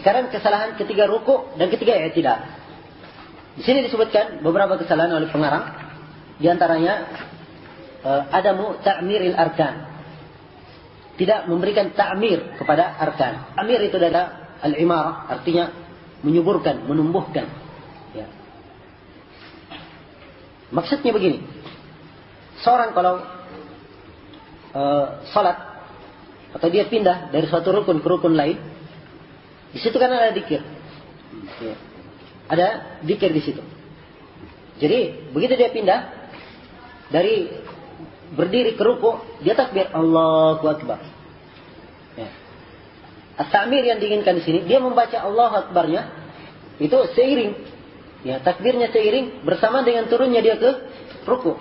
Sekarang kesalahan ketiga ruku dan ketiga i'tidal. Di sini disebutkan beberapa kesalahan oleh pengarang. Di antaranya adamu ta'miril arkan. Tidak memberikan ta'mir kepada arkan. Ta'mir itu adalah al-imarah, artinya menyuburkan, menumbuhkan. Ya. Maksudnya begini. Seorang kalau salat atau dia pindah dari suatu rukun ke rukun lain, di situ kan ada dzikir. Ya. Ada dzikir di situ. Jadi begitu dia pindah dari berdiri ke ruku, dia takbir Allahu Akbar. Ya. At-ta'mir yang diinginkan di sini, dia membaca Allahu Akbarnya itu seiring. Ya, takbirnya seiring bersama dengan turunnya dia ke ruku.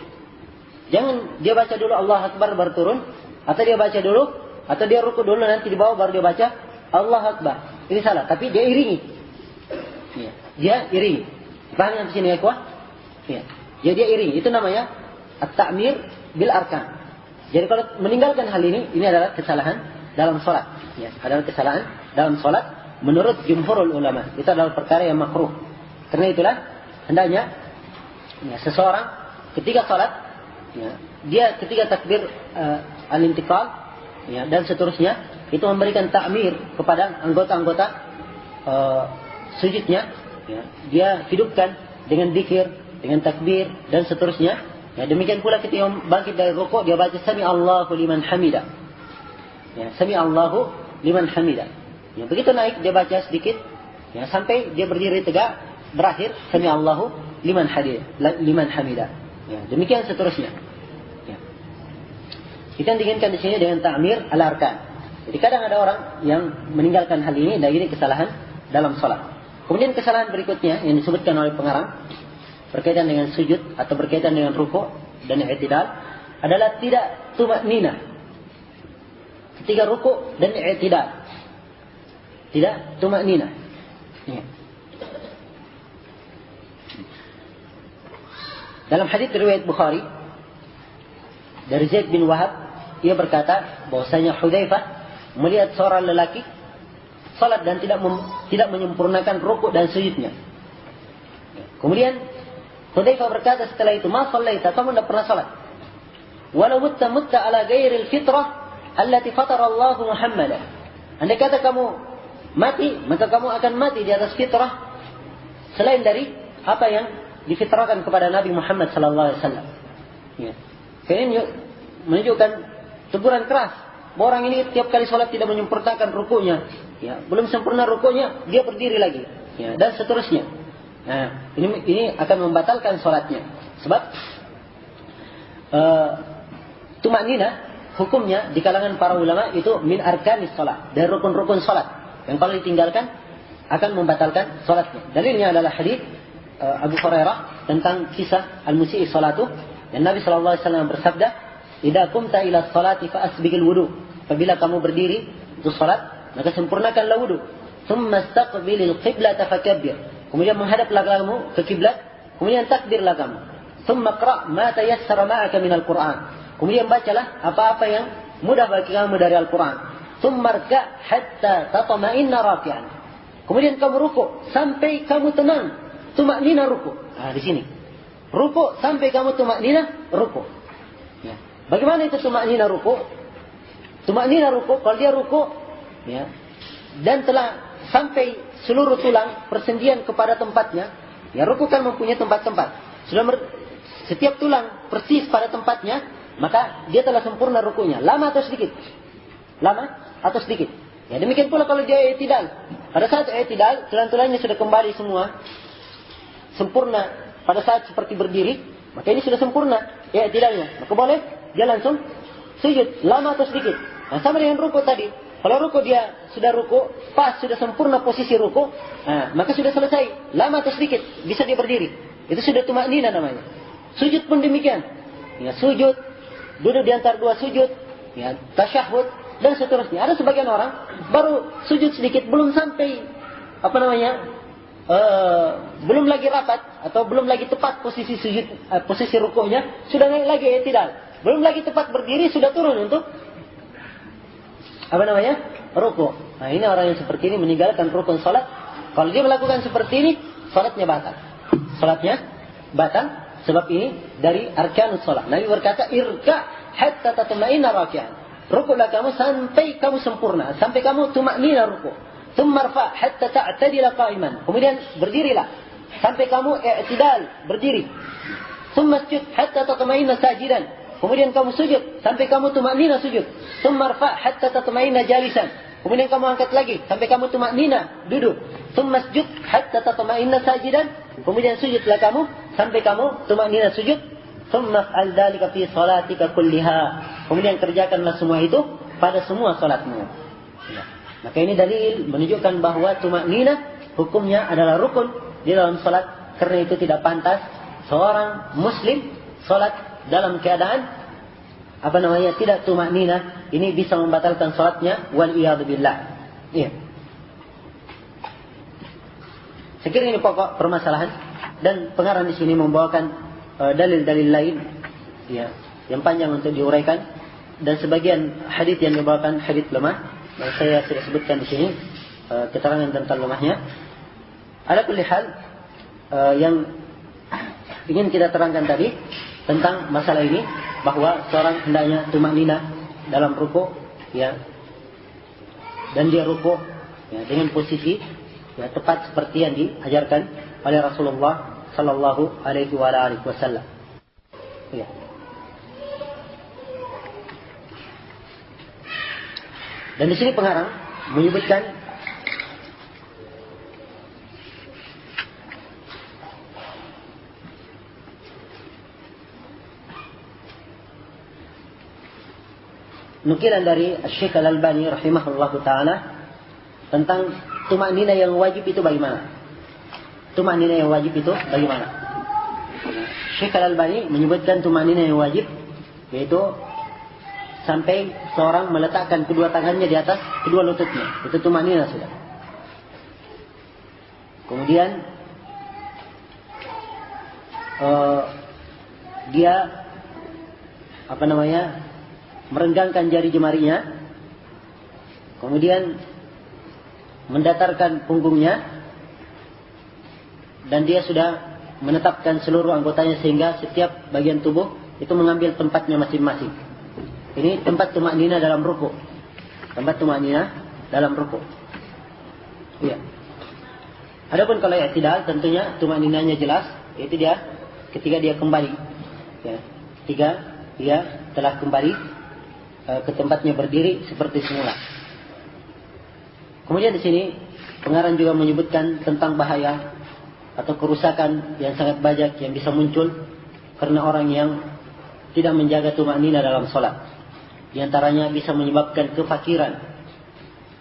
Jangan dia baca dulu Allahu Akbar baru turun, atau dia baca dulu, atau dia ruku dulu nanti di bawah baru dia baca Allahu Akbar. Ini salah, tapi dia iringi. Ya, dia iringi. Paham yang di sini ya, ikhwah? Ya. Ya, dia iringi. Itu namanya at-ta'mir bil arkan. Jadi kalau meninggalkan hal ini adalah kesalahan dalam salat. Ya, adalah kesalahan dalam salat menurut jumhurul ulama. Itu adalah perkara yang makruh. Karena itulah hendaknya ya, seseorang ketika salat, ya, dia ketika takbir al-intiqal, ya, dan seterusnya itu memberikan ta'mir kepada anggota-anggota sujudnya. Ya, dia hidupkan dengan dzikir, dengan takbir dan seterusnya. Ya, demikian pula ketika bangkit dari rukuk dia baca sami Allahu liman hamida. Ya, sami Allahu liman hamida. Ya, begitu naik dia baca sedikit, ya, sampai dia berdiri tegak, berakhir sami Allahu liman hamida. Ya, demikian seterusnya. Ya. Kita diinginkan di sini dengan ta'mir al-arkan. Jadi kadang ada orang yang meninggalkan hal ini dan ini kesalahan dalam salat. Kemudian kesalahan berikutnya yang disebutkan oleh pengarang berkaitan dengan sujud atau berkaitan dengan rukuk dan i'tidal adalah tidak tumakninah ketika rukuk dan i'tidal. Tidak tumakninah. Ya. Dalam hadis riwayat Bukhari dari Zaid bin Wahab, ia berkata bahwasanya Hudzaifah melihat seorang lelaki salat dan tidak menyempurnakan rukuk dan sujudnya. Kemudian Hudzaifah berkata setelah itu, "Ma shallaita, kamu tidak pernah salat. Walau mutta ala ghairil fitrah allati fatara Allah Muhammadan." Andai kata kamu mati, maka kamu akan mati di atas fitrah selain dari apa yang difitrahkan kepada Nabi Muhammad sallallahu alaihi wasallam. Ya. Ini menunjukkan teguran keras. Bahwa orang ini tiap kali salat tidak menyempurnakan rukuknya, ya, belum sempurna rukuknya, dia berdiri lagi, ya, dan seterusnya. Nah, ini akan membatalkan salatnya. Sebab tumakninah hukumnya di kalangan para ulama itu min arkanis salat, dari rukun-rukun salat. Yang kalau ditinggalkan akan membatalkan salatnya. Dalilnya adalah hadis Abu Hurairah tentang kisah al-musii salatu, dan Nabi sallallahu alaihi wasallam bersabda, "Idza qumta ila sholati fa asbighil wudu." Apabila kamu berdiri untuk salat, maka sempurnakanlah wudu. Tsumma istaqbilil qiblata fakabbir. Kemudian menghadaplah kamu ke kiblat, kemudian takbirlah kamu. Tsumma qra' ma tayassara ma'aka minal Qur'an. Kemudian bacalah apa-apa yang mudah bagi kamu dari Al-Qur'an. Tsumma rka' hatta tatma'inna raki'an. Kemudian kamu rukuk sampai kamu tenang, tumaknina rukuk. Nah, di sini. Rukuk sampai kamu tumaknina rukuk. Ya. Bagaimana itu tumaknina rukuk? Tumaknina rukuk, kalau dia rukuk, ya, dan telah sampai seluruh tulang persendian kepada tempatnya, ya, rukuk kan mempunyai tempat-tempat. Setiap tulang persis pada tempatnya, maka dia telah sempurna rukuknya. Lama atau sedikit? Lama atau sedikit? Ya, demikian pula kalau dia i'tidal. Pada saat i'tidal, tulang-tulangnya sudah kembali semua sempurna pada saat seperti berdiri, maka ini sudah sempurna i'tidalnya. Maka boleh dia langsung sujud, lama atau sedikit. Nah, sama dengan rukuk tadi. Kalau rukuk dia sudah rukuk, pas sudah sempurna posisi rukuk, nah, maka sudah selesai. Lama atau sedikit bisa dia berdiri. Itu sudah tumaknina namanya. Sujud pun demikian. Ya, sujud, duduk di antara dua sujud, ya, tasyahud dan seterusnya. Ada sebagian orang baru sujud sedikit, belum sampai belum lagi rapat atau belum lagi tepat posisi sujud, posisi rukuknya, sudah naik lagi i'tidal. Belum lagi tepat berdiri sudah turun untuk rukuk. Nah, ini orang yang seperti ini meninggalkan rukun salat. Kalau dia melakukan seperti ini, salatnya batal. Salatnya batal sebab ini dari arkanus salat. Nabi berkata, "Irka hatta tatma'inna raki'an." Rukuklah kamu sampai kamu sempurna, sampai kamu tumaknina rukuk. Tsumma irfa' hatta ta'tadila qa'iman. Kemudian berdirilah sampai kamu i'tidal, berdiri. Tsumma sujud hatta tatma'inna sajidan. Kemudian kamu sujud sampai kamu tumaknina sujud. Tsumma irfa' hatta tatma'inna jalisan. Kemudian kamu angkat lagi sampai kamu tumaknina duduk. Tsumma sujud hatta tatma'inna sajidan. Kemudian sujudlah kamu sampai kamu tumaknina sujud. Tsumma fa'al dzalika fi salatika kulliha. Kemudian kerjakanlah semua itu pada semua salatmu. Maka ini dalil menunjukkan bahwa tumaknina hukumnya adalah rukun di dalam salat, karena itu tidak pantas seorang muslim salat dalam keadaan tidak tumaknina. Ini bisa membatalkan salatnya, wal iyad billah. Iya. Saya kira ini pokok permasalahan, dan pengarang di sini membawakan dalil-dalil lain, ya, yang panjang untuk diuraikan, dan sebagian hadis yang dibawakan hadis lemah, dan saya sudah sebutkan di sini keterangan tentang lemahnya. Ala kulli hal, yang ingin kita terangkan tadi tentang masalah ini, bahwa seorang hendaknya tumaknina dalam rukuk, ya, dan dia rukuk, ya, dengan posisi, ya, tepat seperti yang diajarkan oleh Rasulullah Sallallahu Alaihi Wasallam. Ya. Dan di sini pengarang menyebutkan nukilan dari Syekh Al-Albani rahimahullahu taala tentang tumaknina yang wajib itu bagaimana? Tumaknina yang wajib itu bagaimana? Syekh Al-Albani menyebutkan tumaknina yang wajib yaitu sampai seorang meletakkan kedua tangannya di atas kedua lututnya. Itu tumaknina sudah. Kemudian dia merenggangkan jari jemarinya, kemudian mendatarkan punggungnya, dan dia sudah menetapkan seluruh anggotanya sehingga setiap bagian tubuh itu mengambil tempatnya masing-masing. Ini tempat tumaknina dalam rukuk. Tempat tumaknina dalam rukuk. Iya. Adapun kalau i'tidal, tentunya tumakninanya jelas, yaitu dia ketika dia kembali, ya, ketika dia telah kembali ke tempatnya berdiri seperti semula. Kemudian di sini pengarang juga menyebutkan tentang bahaya atau kerusakan yang sangat banyak yang bisa muncul karena orang yang tidak menjaga tumaknina dalam salat. Di antaranya bisa menyebabkan kefakiran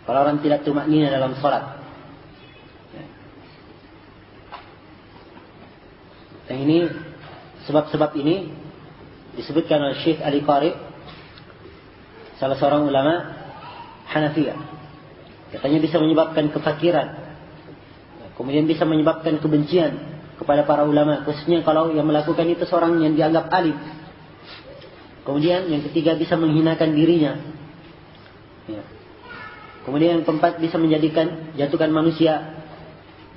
kalau orang tidak tumaknina dalam salat. Dan ini sebab-sebab ini disebutkan oleh Syekh Ali Qari, salah seorang ulama Hanafiyah. Katanya bisa menyebabkan kefakiran. Kemudian bisa menyebabkan kebencian kepada para ulama, khususnya kalau yang melakukan itu seorang yang dianggap alim. Kemudian yang ketiga bisa menghinakan dirinya. Ya. Kemudian yang keempat bisa jatuhkan manusia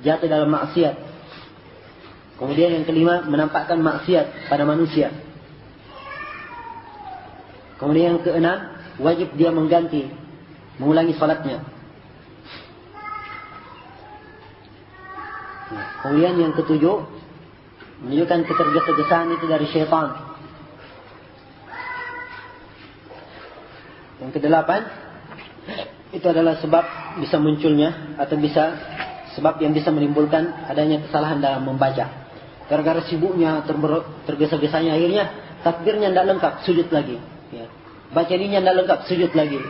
jatuh dalam maksiat. Kemudian yang kelima menampakkan maksiat pada manusia. Kemudian yang keenam wajib dia mengulangi salatnya. Kemudian yang ketujuh menunjukkan ketergesa-gesaan itu dari syaitan. Yang kedelapan itu adalah sebab bisa munculnya atau bisa sebab yang bisa menimbulkan adanya kesalahan dalam membaca. Gara-gara sibuknya tergesa-gesanya akhirnya takbirnya tidak lengkap, sujud lagi. Ya. Baca ininya tidak lengkap, sujud lagi.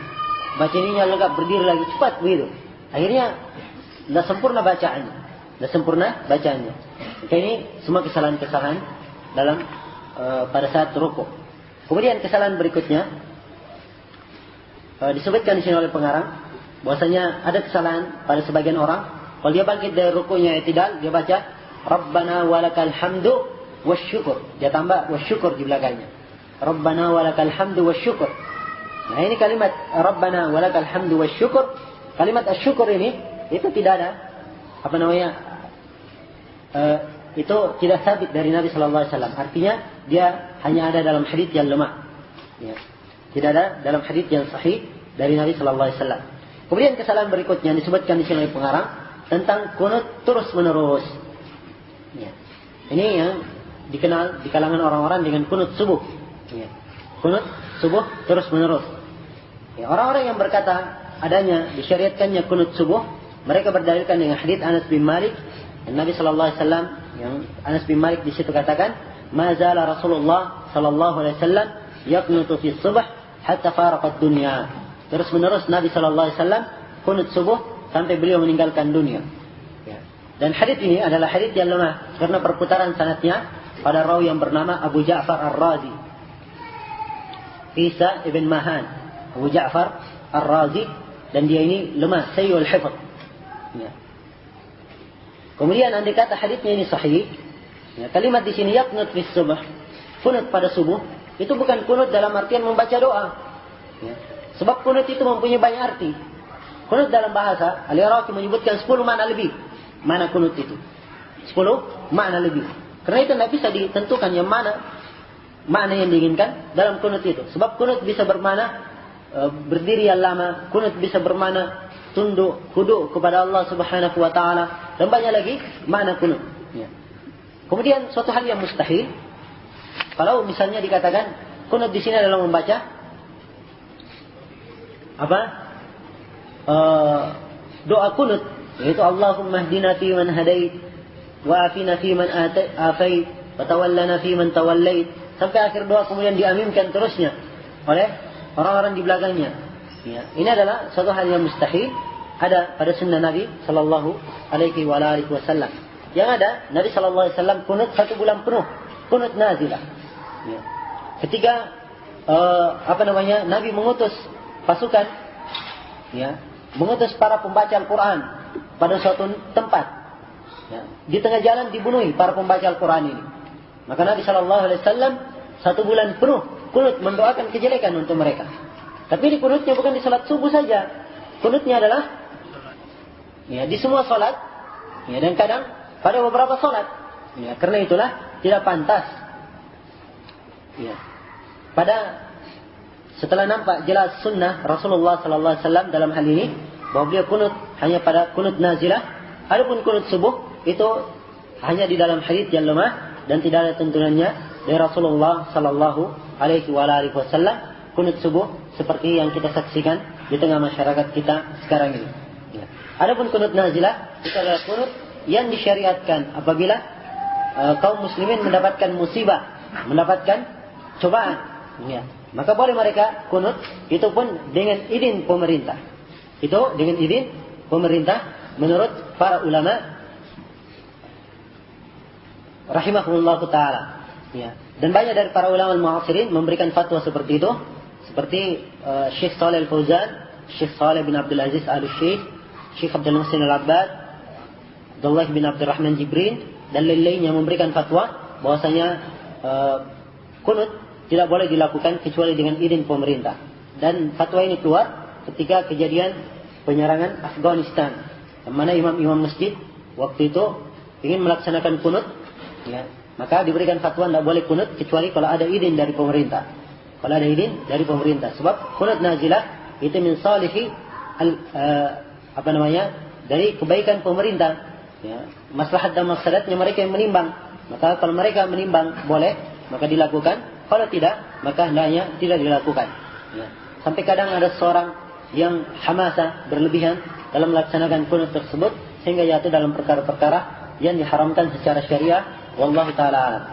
Baca ininya lengkap, berdiri lagi, cepat begitu. Akhirnya tidak sempurna bacaannya. Tidak sempurna bacaannya. Maka ini semua kesalahan-kesalahan dalam pada saat rukuk. Kemudian kesalahan berikutnya disebutkan di sini oleh pengarang bahwasanya ada kesalahan pada sebagian orang. Kalau dia bangkit dari rukuknya i'tidal, dia baca Rabbana walakal hamdu wasyukur. Dia tambah wasyukur di belakangnya. Rabbana walakal hamdu wasyukur. Nah ini kalimat Rabbana walakal hamdu wasyukur kalimat asyukur ini itu tidak ada itu tidak sabit dari Nabi sallallahu alaihi wasallam. Artinya dia hanya ada dalam hadits yang lemah. Ya. Tidak ada dalam hadits yang sahih dari Nabi sallallahu alaihi wasallam. Kemudian kesalahan berikutnya disebutkan di sini oleh pengarang tentang kunut terus menerus. Ya. Ini yang dikenal di kalangan orang-orang dengan kunut subuh. Ya. Kunut subuh terus menerus. Ya, orang-orang yang berkata adanya disyariatkannya kunut subuh, mereka berdalilkan dengan hadits Anas bin Malik. Dan Nabi sallallahu alaihi wasallam yang Anas bin Malik di situ katakan, "Ma zala Rasulullah sallallahu alaihi wasallam yaqnutu fi subh hatta faraqat dunya." Terus menerus Nabi sallallahu alaihi wasallam kunut subuh sampai beliau meninggalkan dunia. Ya. Dan hadits ini adalah hadits yang lemah karena perputaran sanadnya pada rawi yang bernama Abu Ja'far Ar-Razi. Isa ibn Mahan, Abu Ja'far Ar-Razi, dan dia ini lemah, sayyul hifz. Ya. Kemudian andai kata haditsnya ini sahih, ya, kalimat di sini yaqnut fi subh, kunut pada subuh, itu bukan kunut dalam artian membaca doa. Ya. Sebab kunut itu mempunyai banyak arti. Kunut dalam bahasa, Al-Iraqi menyebutkan 10 makna lebih. Mana kunut itu? 10 makna lebih. Karena itu tidak bisa ditentukan yang mana makna yang diinginkan dalam kunut itu. Sebab kunut bisa bermakna berdiri yang lama, kunut bisa bermakna tunduk, khudu kepada Allah Subhanahu wa taala, dan banyak lagi makna kunut. Ya. Kemudian suatu hal yang mustahil, kalau misalnya dikatakan kunut di sini adalah membaca doa kunut, yaitu Allahumma hdina fi man hadait, wa afina fi man afait, wa tawallana fi man tawallait, sampai akhir doa kemudian diaminkan terusnya oleh orang-orang di belakangnya. Ya, ini adalah suatu hal yang mustahil ada pada sunnah Nabi sallallahu alaihi wasallam. Yang ada Nabi sallallahu alaihi wasallam kunut 1 bulan penuh, kunut nazilah. Ya. Ketika Nabi mengutus pasukan, ya, mengutus para pembaca Al-Quran pada suatu tempat, ya, di tengah jalan dibunuhi para pembaca Al-Quran ini. Maka Nabi sallallahu alaihi wasallam 1 bulan penuh kunut mendoakan kejelekan untuk mereka. Tapi di kunutnya bukan di salat subuh saja. Kunutnya adalah ya di semua salat, ya, dan kadang pada beberapa salat. Ya, karena itulah tidak pantas. Ya. Setelah nampak jelas sunnah Rasulullah sallallahu alaihi wasallam dalam hal ini bahwa beliau kunut hanya pada kunut nazilah, adapun kunut subuh itu hanya di dalam hadits yang lemah dan tidak ada tuntunannya dari Rasulullah sallallahu alaihi wasallam. Kunut subuh seperti yang kita saksikan di tengah masyarakat kita sekarang ini. Ya. Adapun kunut nazilah itu adalah kunut yang disyariatkan apabila kaum muslimin mendapatkan musibah, mendapatkan cobaan. Ya. Maka boleh mereka kunut, itu pun dengan izin pemerintah. Itu dengan izin pemerintah menurut para ulama rahimahullah ta'ala. Ya. Dan banyak dari para ulama al-mu'asirin memberikan fatwa seperti itu. Seperti Syekh Shalih Al-Fauzan, Syekh Shalih bin Abdul Aziz Al-Syekh, Syekh Abdul Muhsin Al-Abbad, Abdullah bin Abdurrahman Jibrin, dan lain-lain yang memberikan fatwa bahwasanya kunut tidak boleh dilakukan kecuali dengan izin pemerintah. Dan fatwa ini keluar ketika kejadian penyerangan Afghanistan, di mana imam-imam masjid waktu itu ingin melaksanakan kunut, ya, maka diberikan fatwa tidak boleh kunut kecuali kalau ada izin dari pemerintah. Kalau ada izin dari pemerintah. Sebab kunut nazilah itu min salihi dari kebaikan pemerintah. Ya, maslahat dan mafsadatnya mereka yang menimbang. Maka kalau mereka menimbang boleh, maka dilakukan. Kalau tidak, maka hendaknya tidak dilakukan. Ya. Sampai kadang ada seorang yang hamasa berlebihan dalam melaksanakan kunut tersebut sehingga jatuh dalam perkara-perkara yang diharamkan secara syariah. Wallahu taala a'lam.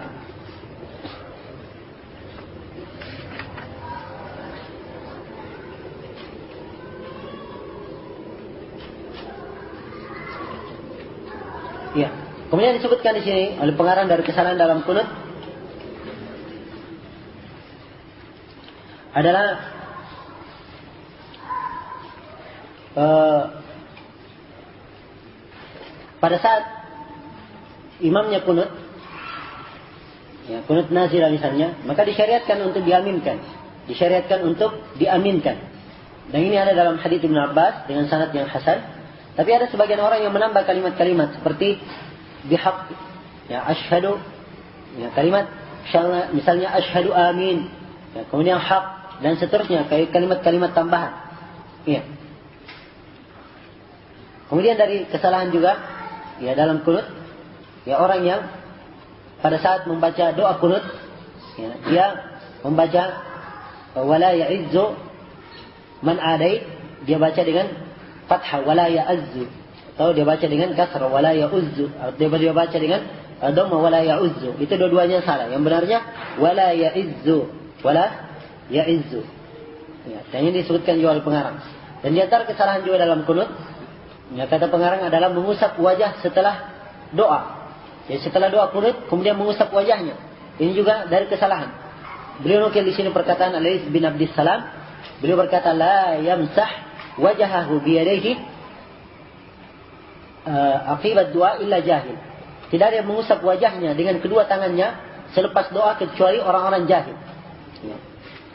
Ya. Kemudian disebutkan di sini oleh pengarang dari kesalahan dalam kunut adalah pada saat imamnya kunut, ya, kunut nazilah misalnya, maka disyariatkan untuk diaminkan, disyariatkan untuk diaminkan. Dan ini ada dalam hadits Ibnu Abbas dengan sanad yang hasan. Tapi ada sebagian orang yang menambah kalimat-kalimat seperti bihaq, ya asyhadu, ya kalimat misalnya asyhadu amin, ya, kemudian haq dan seterusnya, kayak kalimat-kalimat tambahan. Ya. Kemudian dari kesalahan juga, ya dalam kunut, ya orang yang pada saat membaca doa kunut, ya, dia membaca wala ya'izzu man adait, dia baca dengan fathah wala ya'azzu, atau dia baca dengan kasrah wala ya'uzzu, atau dia baca dengan dhamma wala ya'uzzu. Itu dua-duanya salah. Yang benarnya wala ya'izzu, wala ya'izzu. Ya, dan ini disebutkan juga oleh pengarang. Dan di antara kesalahan juga dalam kunut, ya, kata pengarang adalah mengusap wajah setelah doa. Ya, setelah doa kunut kemudian mengusap wajahnya. Ini juga dari kesalahan. Beliau nukil di sini perkataan Al-Ais bin Abdissalam. Beliau berkata la yamsah wajahahu biyadaihi aqibat doa illa jahil. Tidak ada yang mengusap wajahnya dengan kedua tangannya selepas doa kecuali orang-orang jahil. Ya.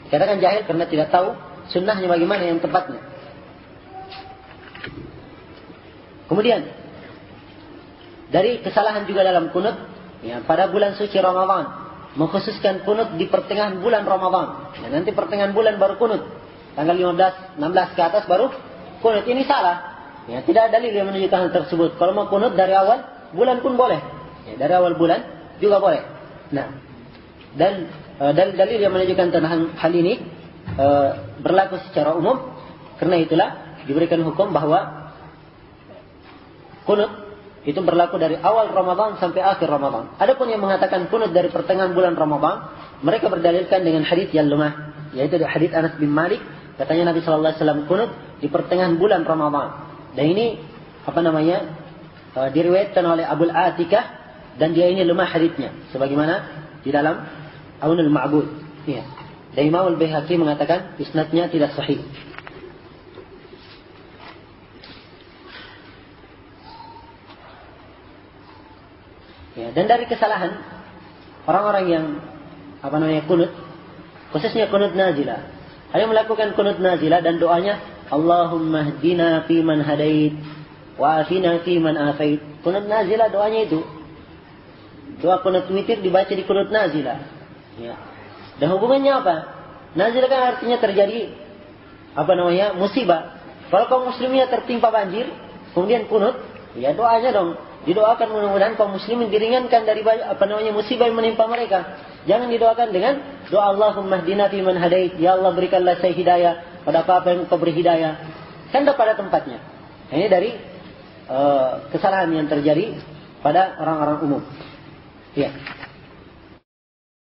Dikatakan jahil karena tidak tahu sunnahnya bagaimana yang tepatnya. Kemudian dari kesalahan juga dalam kunut, ya, pada bulan suci Ramadan, mengkhususkan kunut di pertengahan bulan Ramadan. Ya, nanti pertengahan bulan baru kunut. Tanggal 15, 16 ke atas baru kunut. Ini salah. Ya, tidak ada dalil yang menunjukkan hal tersebut. Kalau mau kunut dari awal bulan pun boleh. Ya, dari awal bulan juga boleh. Nah, dan dalil yang menunjukkan tentang hal ini berlaku secara umum. Karena itulah diberikan hukum bahwa kunut itu berlaku dari awal Ramadan sampai akhir Ramadan. Adapun yang mengatakan kunut dari pertengahan bulan Ramadan, mereka berdalilkan dengan hadis yang lemah, yaitu hadis Anas bin Malik. Katanya Nabi sallallahu alaihi wasallam kunut di pertengahan bulan Ramadan. Dan ini diriwayatkan oleh Abu Atikah, dan dia ini lemah hadisnya sebagaimana di dalam Aunul Ma'bud. Ya. Dan Imam Al-Baihaqi mengatakan isnadnya tidak sahih. Ya, dan dari kesalahan orang-orang yang kunut, khususnya kunut nazilah. Ada yang melakukan kunut nazilah dan doanya Allahumma hdina fi man hadait wa afina fi man afait. Kunut nazilah doanya itu. Doa kunut witir dibaca di kunut nazilah. Ya. Dan hubungannya apa? Nazilah kan artinya terjadi musibah. Kalau kaum muslimnya tertimpa banjir, kemudian kunut, ya doanya dong. Didoakan mudah-mudahan kaum muslimin diringankan dari musibah yang menimpa mereka. Jangan didoakan dengan doa Allahumma hdina fi man hadait, ya Allah berikanlah saya hidayah pada apa yang Engkau beri hidayah. Kan dah pada tempatnya. Ini dari kesalahan yang terjadi pada orang-orang umum. Ya.